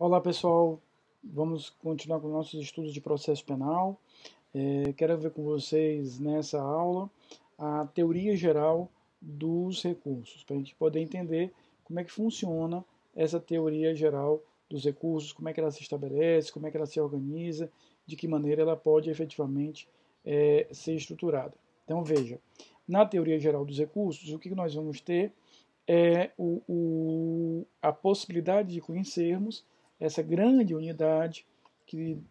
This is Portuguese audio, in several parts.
Olá pessoal, vamos continuar com nossos estudos de processo penal. Quero ver com vocês nessa aula a teoria geral dos recursos, para a gente poder entender como é que funciona essa teoria geral dos recursos, como é que ela se estabelece, como é que ela se organiza, de que maneira ela pode efetivamente ser estruturada. Então veja, na teoria geral dos recursos, o que nós vamos ter é a possibilidade de conhecermos essa grande unidade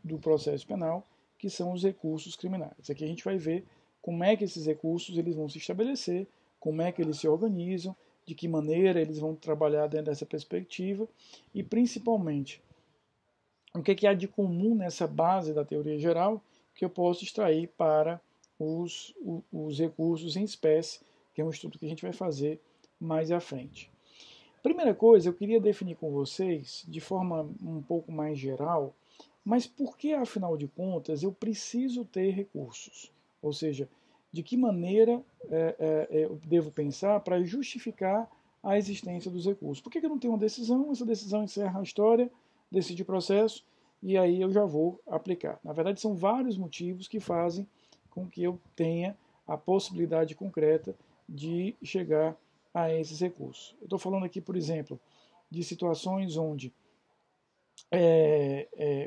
do processo penal, que são os recursos criminais. Aqui a gente vai ver como é que esses recursos eles vão se estabelecer, como é que eles se organizam, de que maneira eles vão trabalhar dentro dessa perspectiva e, principalmente, o que há de comum nessa base da teoria geral que eu posso extrair para os recursos em espécie, que é um estudo que a gente vai fazer mais à frente. Primeira coisa, eu queria definir com vocês, de forma um pouco mais geral, mas por que, afinal de contas, eu preciso ter recursos? Ou seja, de que maneira eu devo pensar para justificar a existência dos recursos? Por que eu não tenho uma decisão? Essa decisão encerra a história, decide o processo, e aí eu já vou aplicar. Na verdade, são vários motivos que fazem com que eu tenha a possibilidade concreta de chegar a esses recursos. Eu estou falando aqui, por exemplo, de situações onde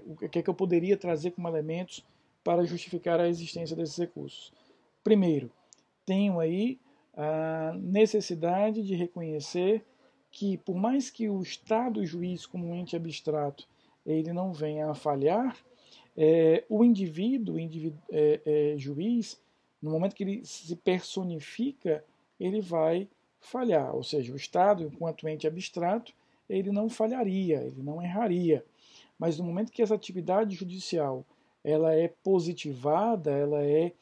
o que é que eu poderia trazer como elementos para justificar a existência desses recursos. Primeiro, tenho aí a necessidade de reconhecer que, por mais que o Estado juiz, como um ente abstrato, ele não venha a falhar, o indivíduo juiz, no momento que ele se personifica, ele vai falhar. Ou seja, o Estado, enquanto ente abstrato, ele não falharia, ele não erraria. Mas no momento que essa atividade judicial ela é positivada, ela é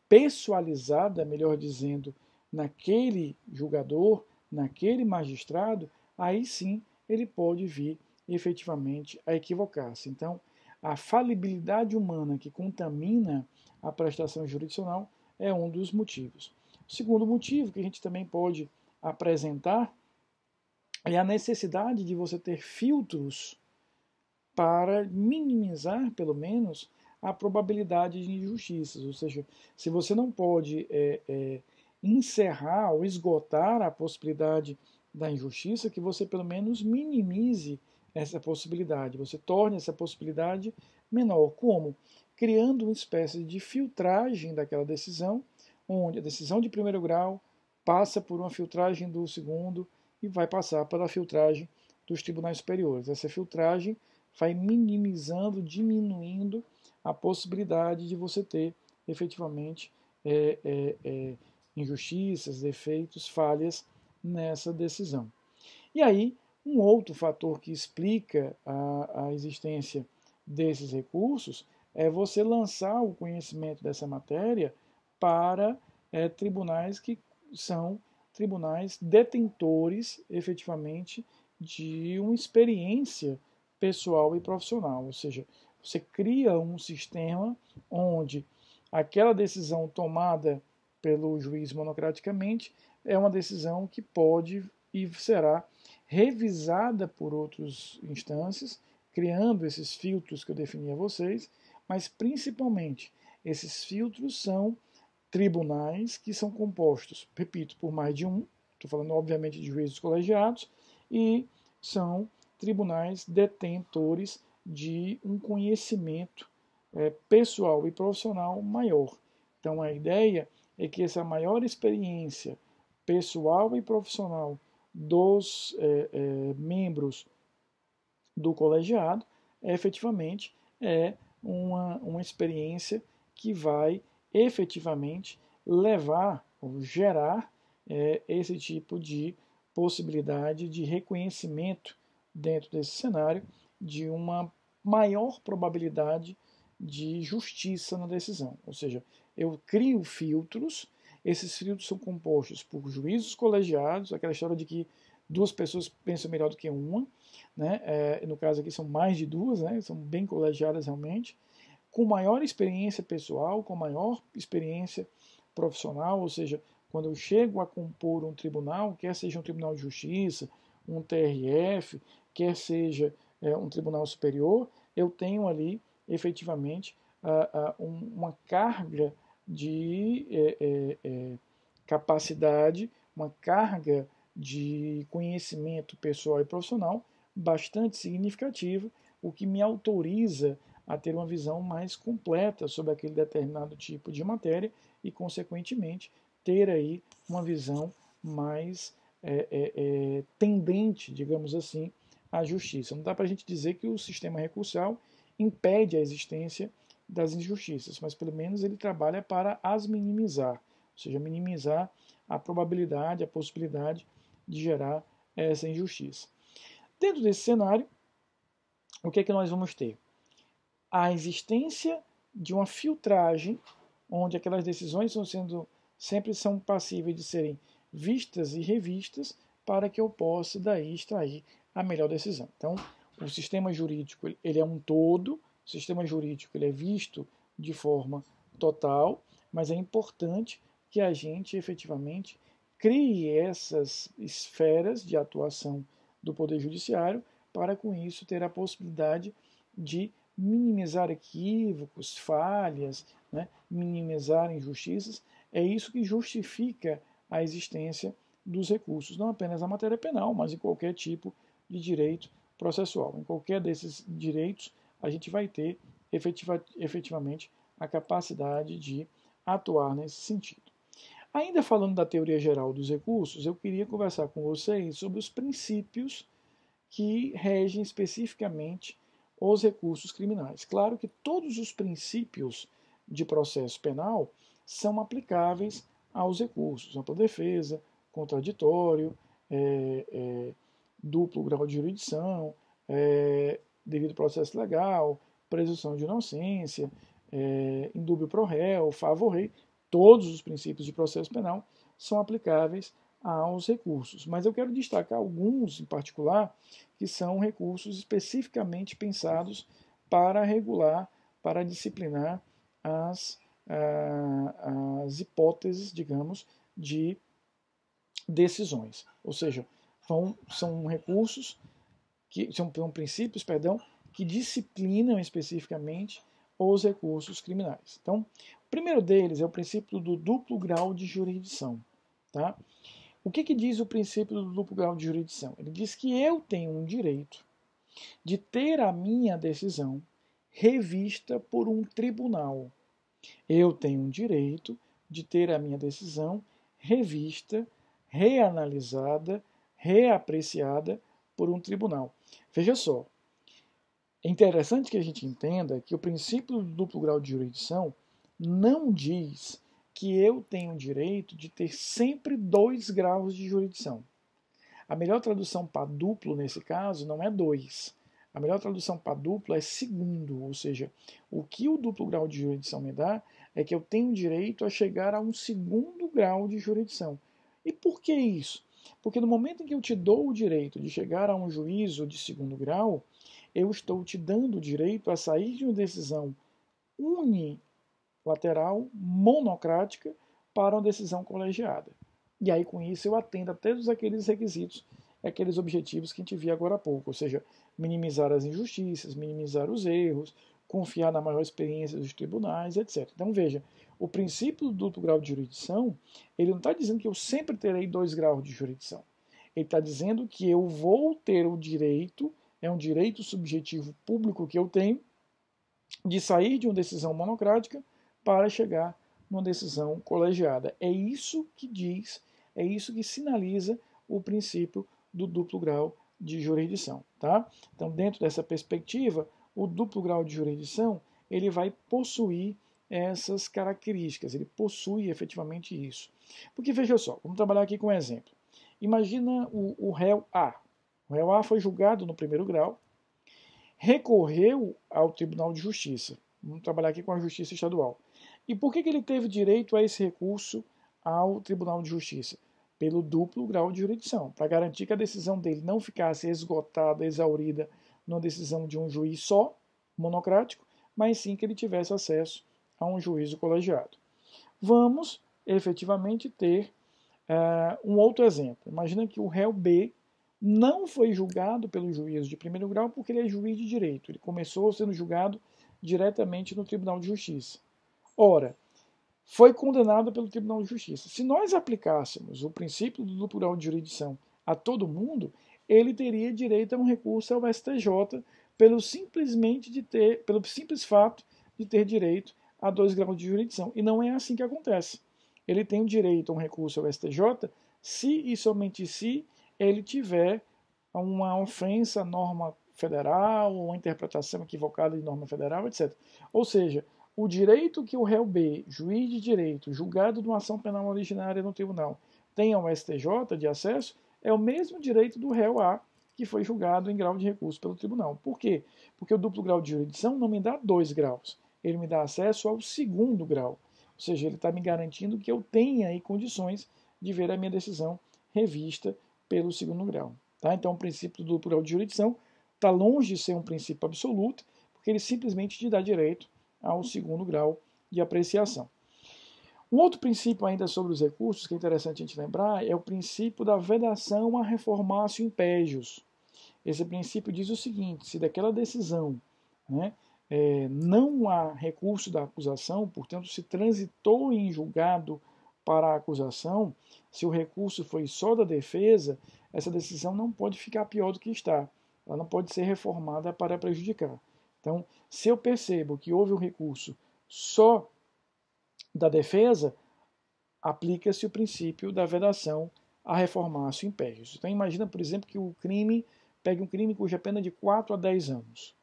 pessoalizada, melhor dizendo, naquele julgador, naquele magistrado, aí sim ele pode vir efetivamente a equivocar-se. Então, a falibilidade humana que contamina a prestação jurisdicional é um dos motivos. O segundo motivo que a gente também pode apresentar é a necessidade de você ter filtros para minimizar, pelo menos, a probabilidade de injustiças. Ou seja, se você não pode encerrar ou esgotar a possibilidade da injustiça, que você pelo menos minimize essa possibilidade, você torne essa possibilidade menor. Como? Criando uma espécie de filtragem daquela decisão, onde a decisão de primeiro grau passa por uma filtragem do segundo e vai passar pela filtragem dos tribunais superiores. Essa filtragem vai minimizando, diminuindo a possibilidade de você ter efetivamente injustiças, defeitos, falhas nessa decisão. E aí, um outro fator que explica a existência desses recursos é você lançar o conhecimento dessa matéria para tribunais que são tribunais detentores, efetivamente, de uma experiência pessoal e profissional. Ou seja, você cria um sistema onde aquela decisão tomada pelo juiz monocraticamente é uma decisão que pode e será revisada por outras instâncias, criando esses filtros que eu defini a vocês, mas principalmente esses filtros são tribunais que são compostos, repito, por mais de um, estou falando obviamente de juízes colegiados, e são tribunais detentores de um conhecimento pessoal e profissional maior. Então a ideia é que essa maior experiência pessoal e profissional dos membros do colegiado efetivamente é uma experiência que vai efetivamente levar ou gerar esse tipo de possibilidade de reconhecimento dentro desse cenário de uma maior probabilidade de justiça na decisão. Ou seja, eu crio filtros, esses filtros são compostos por juízes colegiados, aquela história de que duas pessoas pensam melhor do que uma, né? No caso aqui são mais de duas, né? São bem colegiadas realmente, com maior experiência pessoal, com maior experiência profissional, ou seja, quando eu chego a compor um tribunal, quer seja um tribunal de justiça, um TRF, quer seja um tribunal superior, eu tenho ali efetivamente uma carga de capacidade, uma carga de conhecimento pessoal e profissional bastante significativa, o que me autoriza a ter uma visão mais completa sobre aquele determinado tipo de matéria e, consequentemente, ter aí uma visão mais tendente, digamos assim, à justiça. Não dá para a gente dizer que o sistema recursal impede a existência das injustiças, mas pelo menos ele trabalha para as minimizar, ou seja, minimizar a probabilidade, a possibilidade de gerar essa injustiça. Dentro desse cenário, o que é que nós vamos ter? A existência de uma filtragem, onde aquelas decisões sempre são passíveis de serem vistas e revistas para que eu possa daí extrair a melhor decisão. Então, o sistema jurídico ele é um todo, o sistema jurídico ele é visto de forma total, mas é importante que a gente efetivamente crie essas esferas de atuação do Poder Judiciário para, com isso, ter a possibilidade de minimizar equívocos, falhas, né, minimizar injustiças. É isso que justifica a existência dos recursos, não apenas na matéria penal, mas em qualquer tipo de direito processual. Em qualquer desses direitos, a gente vai ter efetivamente a capacidade de atuar nesse sentido. Ainda falando da teoria geral dos recursos, eu queria conversar com vocês sobre os princípios que regem especificamente os recursos criminais. Claro que todos os princípios de processo penal são aplicáveis aos recursos, ampla defesa, contraditório, duplo grau de jurisdição, devido processo legal, presunção de inocência, indúbio pro réu, favor rei. Todos os princípios de processo penal são aplicáveis aos recursos. Mas eu quero destacar alguns em particular que são recursos especificamente pensados para regular, para disciplinar as hipóteses, digamos, de decisões. Ou seja, são recursos, são princípios, que disciplinam especificamente os recursos criminais. Então, o primeiro deles é o princípio do duplo grau de jurisdição. Tá? O que diz o princípio do duplo grau de jurisdição? Ele diz que eu tenho um direito de ter a minha decisão revista por um tribunal. Eu tenho um direito de ter a minha decisão revista, reanalisada, reapreciada por um tribunal. Veja só, é interessante que a gente entenda que o princípio do duplo grau de jurisdição não diz que eu tenho o direito de ter sempre 2 graus de jurisdição. A melhor tradução para duplo, nesse caso, não é 2. A melhor tradução para duplo é segundo, ou seja, o que o duplo grau de jurisdição me dá é que eu tenho direito a chegar a um segundo grau de jurisdição. E por que isso? Porque no momento em que eu te dou o direito de chegar a um juízo de segundo grau, eu estou te dando o direito a sair de uma decisão unilateral, monocrática, para uma decisão colegiada. E aí, com isso, eu atendo a todos aqueles requisitos, aqueles objetivos que a gente viu agora há pouco, ou seja, minimizar as injustiças, minimizar os erros, confiar na maior experiência dos tribunais, etc. Então, veja, o princípio do duplo grau de jurisdição, ele não está dizendo que eu sempre terei 2 graus de jurisdição. Ele está dizendo que eu vou ter o direito, é um direito subjetivo público que eu tenho, de sair de uma decisão monocrática para chegar numa decisão colegiada. É isso que diz, é isso que sinaliza o princípio do duplo grau de jurisdição. Tá? Então, dentro dessa perspectiva, o duplo grau de jurisdição ele vai possuir essas características, ele possui efetivamente isso. Porque, veja só, vamos trabalhar aqui com um exemplo. Imagina o réu A. O réu A foi julgado no primeiro grau, recorreu ao Tribunal de Justiça. Vamos trabalhar aqui com a Justiça Estadual. E por que ele teve direito a esse recurso ao Tribunal de Justiça? Pelo duplo grau de jurisdição, para garantir que a decisão dele não ficasse esgotada, exaurida, numa decisão de um juiz só, monocrático, mas sim que ele tivesse acesso a um juízo colegiado. Vamos, efetivamente, ter um outro exemplo. Imagina que o réu B não foi julgado pelo juiz de primeiro grau porque ele é juiz de direito. Ele começou sendo julgado diretamente no Tribunal de Justiça. Ora, foi condenado pelo Tribunal de Justiça. Se nós aplicássemos o princípio do duplo grau de jurisdição a todo mundo, ele teria direito a um recurso ao STJ pelo simples fato de ter direito a 2 graus de jurisdição. E não é assim que acontece. Ele tem o direito a um recurso ao STJ se e somente se ele tiver uma ofensa à norma federal ou uma interpretação equivocada de norma federal, etc. Ou seja, o direito que o réu B, juiz de direito, julgado de uma ação penal originária no tribunal, tem ao STJ de acesso, é o mesmo direito do réu A, que foi julgado em grau de recurso pelo tribunal. Por quê? Porque o duplo grau de jurisdição não me dá 2 graus, ele me dá acesso ao 2º grau. Ou seja, ele está me garantindo que eu tenha aí condições de ver a minha decisão revista pelo 2º grau. Tá? Então, o princípio do duplo grau de jurisdição está longe de ser um princípio absoluto, porque ele simplesmente te dá direito ao 2º grau de apreciação. Um outro princípio ainda sobre os recursos, que é interessante a gente lembrar, é o princípio da vedação a reformatio impégios. Esse princípio diz o seguinte: se daquela decisão, né, não há recurso da acusação, portanto, se transitou em julgado para a acusação, se o recurso foi só da defesa, essa decisão não pode ficar pior do que está. Ela não pode ser reformada para prejudicar. Então, se eu percebo que houve um recurso só da defesa, aplica-se o princípio da vedação a reformatio impégios. Então, imagina, por exemplo, que o crime pegue um crime cuja pena é de 4 a 10 anos.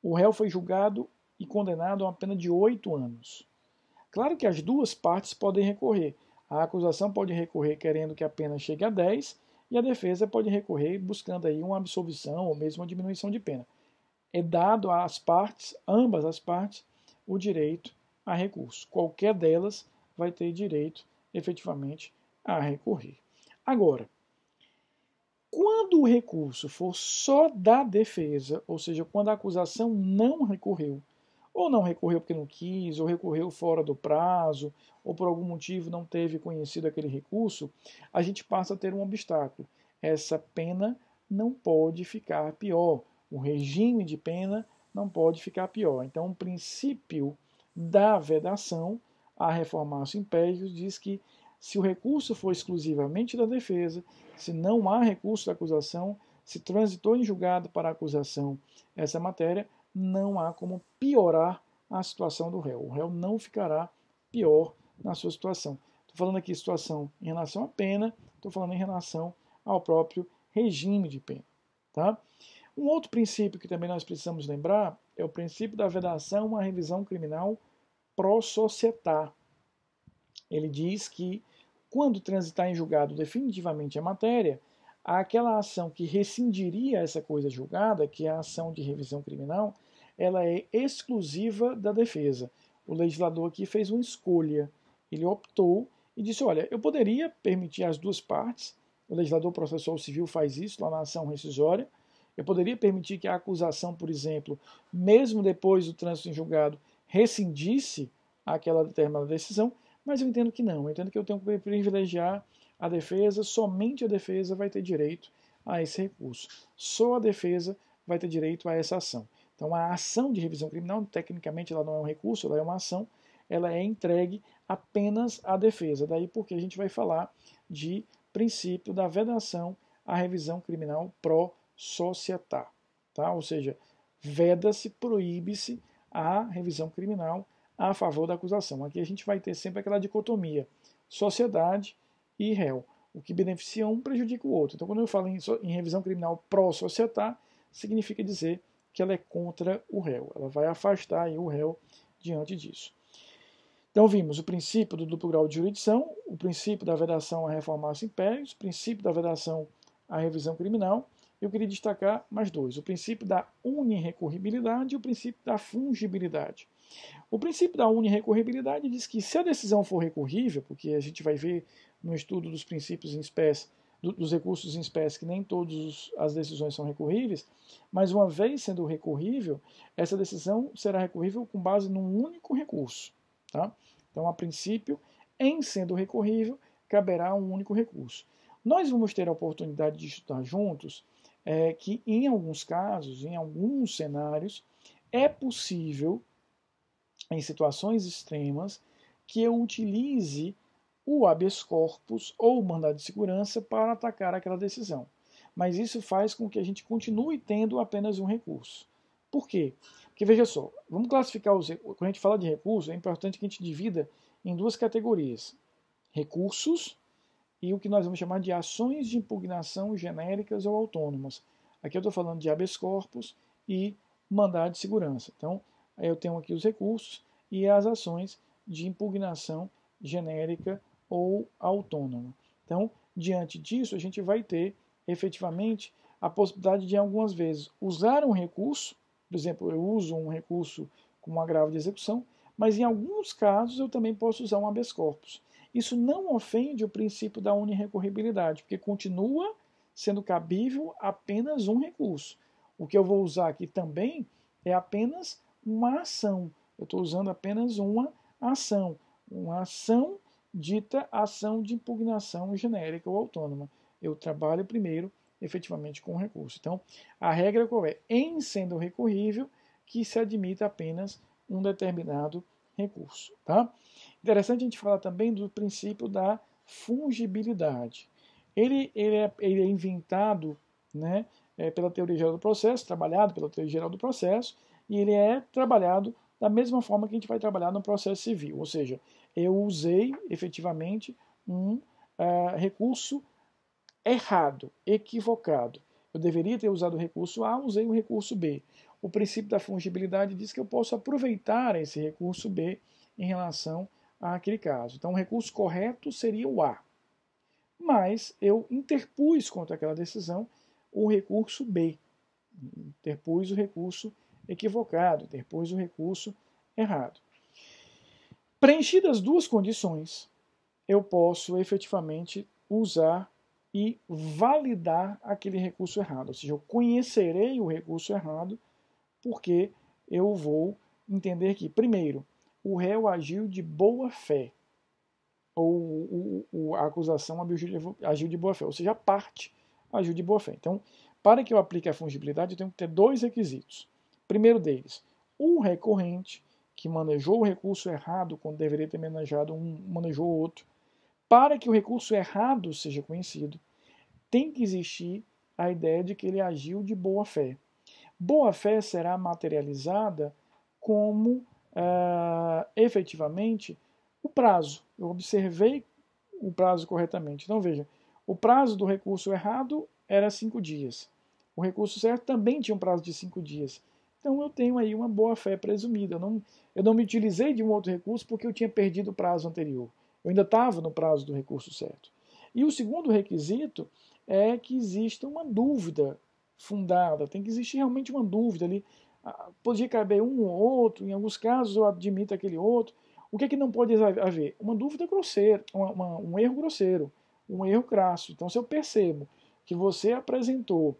O réu foi julgado e condenado a uma pena de 8 anos. Claro que as duas partes podem recorrer. A acusação pode recorrer querendo que a pena chegue a 10 e a defesa pode recorrer buscando aí uma absolvição ou mesmo uma diminuição de pena. É dado às partes, ambas as partes, o direito a recurso. Qualquer delas vai ter direito, efetivamente, a recorrer. Agora, quando o recurso for só da defesa, ou seja, quando a acusação não recorreu, ou não recorreu porque não quis, ou recorreu fora do prazo, ou por algum motivo não teve conhecido aquele recurso, a gente passa a ter um obstáculo. Essa pena não pode ficar pior. O regime de pena não pode ficar pior. Então, o princípio da vedação a reformatio impégios diz que se o recurso for exclusivamente da defesa, se não há recurso da acusação, se transitou em julgado para a acusação essa matéria, não há como piorar a situação do réu. O réu não ficará pior na sua situação. Estou falando aqui situação em relação à pena, estou falando em relação ao próprio regime de pena. Tá? Um outro princípio que também nós precisamos lembrar é o princípio da vedação à revisão criminal pro societá. Ele diz que, quando transitar em julgado definitivamente a matéria, aquela ação que rescindiria essa coisa julgada, que é a ação de revisão criminal, ela é exclusiva da defesa. O legislador aqui fez uma escolha. Ele optou e disse, olha, eu poderia permitir as duas partes, o legislador processual civil faz isso lá na ação rescisória, eu poderia permitir que a acusação, por exemplo, mesmo depois do trânsito em julgado, rescindisse aquela determinada decisão, mas eu entendo que não. Eu entendo que eu tenho que privilegiar a defesa, somente a defesa vai ter direito a esse recurso. Só a defesa vai ter direito a essa ação. Então, a ação de revisão criminal, tecnicamente, ela não é um recurso, ela é uma ação, ela é entregue apenas à defesa. Daí porque a gente vai falar de princípio da vedação à revisão criminal pro societá. Tá? Ou seja, veda-se, proíbe-se a revisão criminal a favor da acusação. Aqui a gente vai ter sempre aquela dicotomia, sociedade e réu. O que beneficia um prejudica o outro. Então, quando eu falo em revisão criminal pro societá, significa dizer que ela é contra o réu. Ela vai afastar aí o réu diante disso. Então, vimos o princípio do duplo grau de jurisdição, o princípio da vedação à reformatio impégios, o princípio da vedação à revisão criminal. Eu queria destacar mais dois: o princípio da unirrecorribilidade e o princípio da fungibilidade. O princípio da unirrecorribilidade diz que, se a decisão for recorrível, porque a gente vai ver no estudo dos princípios em espécie, dos recursos em espécie, que nem todas as decisões são recorríveis, mas uma vez sendo recorrível, essa decisão será recorrível com base num único recurso. Tá? Então, a princípio, em sendo recorrível, caberá um único recurso. Nós vamos ter a oportunidade de estudar juntos que, em alguns casos, em alguns cenários, é possível, em situações extremas, que eu utilize o habeas corpus ou o mandado de segurança para atacar aquela decisão. Mas isso faz com que a gente continue tendo apenas um recurso. Por quê? Porque, veja só, vamos classificar quando a gente fala de recurso, é importante que a gente divida em duas categorias: recursos e o que nós vamos chamar de ações de impugnação genéricas ou autônomas. Aqui eu estou falando de habeas corpus e mandado de segurança. Então, eu tenho aqui os recursos e as ações de impugnação genérica ou autônoma. Então, diante disso, a gente vai ter efetivamente a possibilidade de, algumas vezes, usar um recurso. Por exemplo, eu uso um recurso como agravo de execução, mas em alguns casos eu também posso usar um habeas corpus. Isso não ofende o princípio da unirrecorribilidade, porque continua sendo cabível apenas um recurso. O que eu vou usar aqui também é apenas uma ação. Eu estou usando apenas uma ação dita ação de impugnação genérica ou autônoma. Eu trabalho primeiro, efetivamente, com o recurso. Então, a regra qual é? Em sendo recorrível, que se admita apenas um determinado recurso. Tá? Interessante a gente falar também do princípio da fungibilidade. Ele é inventado, né, pela teoria geral do processo, trabalhado pela teoria geral do processo, e ele é trabalhado da mesma forma que a gente vai trabalhar no processo civil. Ou seja, eu usei efetivamente um recurso errado, equivocado. Eu deveria ter usado o recurso A, usei o recurso B. O princípio da fungibilidade diz que eu posso aproveitar esse recurso B em relação àquele caso. Então, o recurso correto seria o A. Mas eu interpus contra aquela decisão o recurso B. Interpus o recurso equivocado, interpus o recurso errado. Preenchidas as duas condições, eu posso efetivamente usar e validar aquele recurso errado. Ou seja, eu conhecerei o recurso errado porque eu vou entender que, primeiro, o réu agiu de boa fé, ou a acusação agiu de boa fé, ou seja, a parte agiu de boa fé. Então, para que eu aplique a fungibilidade, eu tenho que ter dois requisitos. Primeiro deles, o recorrente, que manejou o recurso errado quando deveria ter manejado manejou outro. Para que o recurso errado seja conhecido, tem que existir a ideia de que ele agiu de boa fé. Boa fé será materializada como efetivamente o prazo. Eu observei o prazo corretamente. Então veja, o prazo do recurso errado era 5 dias. O recurso certo também tinha um prazo de 5 dias. Então eu tenho aí uma boa fé presumida. Eu não me utilizei de um outro recurso porque eu tinha perdido o prazo anterior. Eu ainda estava no prazo do recurso certo. E o segundo requisito é que exista uma dúvida fundada. Tem que existir realmente uma dúvida ali. Podia caber um ou outro, em alguns casos eu admito aquele outro. O que é que não pode haver? Uma dúvida grosseira, um erro grosseiro, um erro crasso. Então, se eu percebo que você apresentou,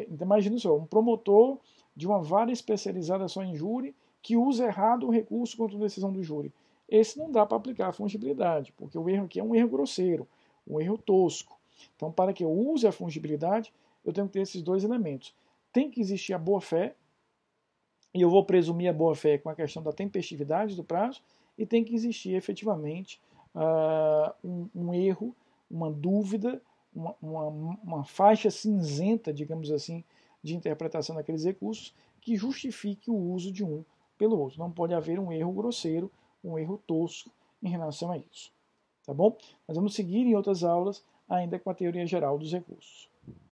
então imagina só, um promotor de uma vara especializada só em júri que usa errado o recurso contra a decisão do júri. Esse não dá para aplicar a fungibilidade, porque o erro aqui é um erro grosseiro, um erro tosco. Então, para que eu use a fungibilidade, eu tenho que ter esses dois elementos. Tem que existir a boa-fé, e eu vou presumir a boa-fé com a questão da tempestividade do prazo, e tem que existir efetivamente um erro, uma dúvida, uma faixa cinzenta, digamos assim, de interpretação daqueles recursos que justifique o uso de um pelo outro. Não pode haver um erro grosseiro, um erro tosco em relação a isso. Tá bom? Nós vamos seguir em outras aulas ainda com a teoria geral dos recursos.